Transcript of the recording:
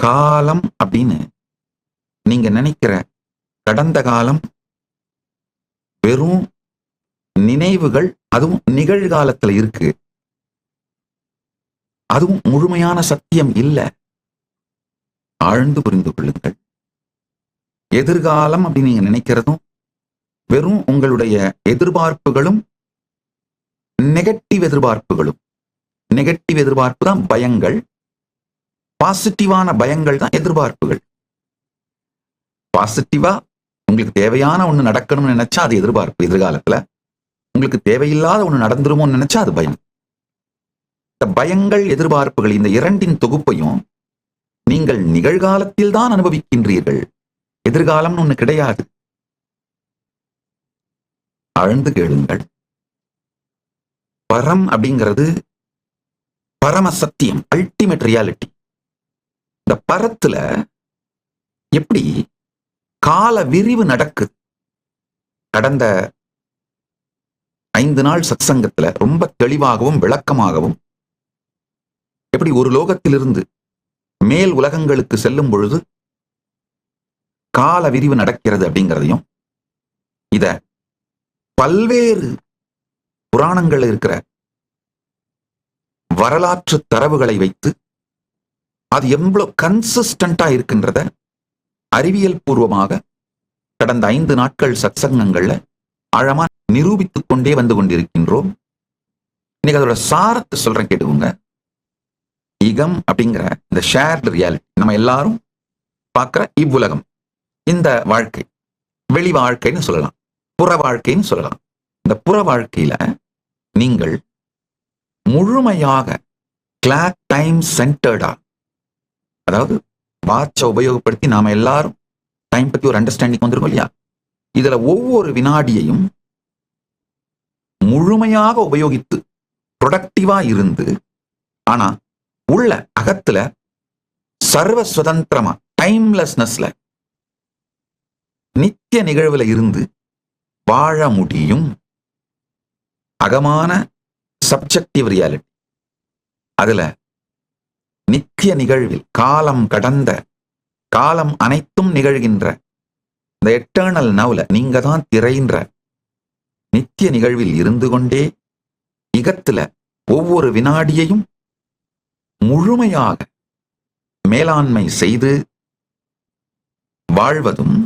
காலம் அப்படின்னு நீங்க நினைக்கிற கடந்த காலம் வெறும் நினைவுகள், அதுவும் நிகழ்காலத்துல இருக்கு. அதுவும் முழுமையான சத்தியம் இல்லை. ஆழ்ந்து புரிந்து கொள்ளுங்கள். எதிர்காலம் அப்படின்னு நீங்க நினைக்கிறதும் வெறும் உங்களுடைய எதிர்பார்ப்புகளும், நெகட்டிவ் எதிர்பார்ப்புகளும். நெகட்டிவ் எதிர்பார்ப்பு தான் பயங்கள், பாசிட்டிவான பயங்கள் தான் எதிர்பார்ப்புகள். பாசிட்டிவா உங்களுக்கு தேவையான ஒண்ணு நடக்கணும்னு நினைச்சா அது எதிர்பார்ப்பு. எதிர்காலத்துல உங்களுக்கு தேவையில்லாத ஒண்ணு நடந்துருமோன்னு நினைச்சா அது பயம். இந்த பயங்கள், எதிர்பார்ப்புகள், இந்த இரண்டின் தொகுப்பையும் நீங்கள் நிகழ்காலத்தில் தான் அனுபவிக்கின்றீர்கள். எதிர்காலம்னு ஒண்ணு கிடையாது. ஆழ்ந்து கேளுங்கள். பரம் அப்படிங்கிறது பரம சத்தியம், அல்டிமேட் ரியாலிட்டி. இந்த பரத்துல எப்படி கால விரிவு நடக்குது? கடந்த 5 நாள் சத்சங்கத்துல ரொம்ப தெளிவாகவும் விளக்கமாகவும் எப்படி ஒரு லோகத்திலிருந்து மேல் உலகங்களுக்கு செல்லும் பொழுது கால விரிவு நடக்கிறது அப்படிங்கிறதையும், இத பல்வேறு புராணங்கள் இருக்கிற வரலாற்று தரவுகளை வைத்து அது எவ்வளவு கன்சிஸ்டண்டா இருக்கின்றத அறிவியல் பூர்வமாக கடந்த 5 நாட்கள் சத்சங்கங்கள்ல ஆழமா நிரூபித்துக் கொண்டே வந்து கொண்டிருக்கின்றோம். இன்னைக்கு அதோட சாரத்தை சொல்றேன், கேட்டுக்கோங்க. இகம் அப்படிங்கிற இந்த ஷேர்டு ரியாலிட்டி, நம்ம எல்லாரும் பார்க்கிற இவ்வுலகம், இந்த வாழ்க்கை வெளி வாழ்க்கைன்னு சொல்லலாம், புற வாழ்க்கைன்னு சொல்லலாம். இந்த புற வாழ்க்கையில நீங்கள் முழுமையாக கிளாக் டைம் சென்டர்டா, அதாவது வாட்சை உபயோகப்படுத்தி நாம எல்லாரும் டைம் பத்தி ஒரு அண்டர்ஸ்டாண்டிங் வந்திருக்கோம் இல்லையா? இதுல ஒவ்வொரு வினாடியையும் முழுமையாக உபயோகித்து ப்ரொடக்டிவா இருந்து, ஆனா உள்ள அகத்துல சர்வ சுதந்திரமா டைம்லெஸ்னஸ்ல நித்திய நிகழ்வுல இருந்து வாழ முடியும். அகமான சப்ஜெக்டிவ் ரியாலிட்டி, அதுல நித்திய நிகழ்வில் காலம் கடந்த, காலம் அனைத்தும் நிகழ்கின்ற இந்த எட்டர்னல் நவ்ல நீங்க தான் திரைன்ற நித்திய நிகழ்வில் இருந்து கொண்டே இகத்துல ஒவ்வொரு வினாடியையும் முழுமையாக மேலாண்மை செய்து வாழ்வதும்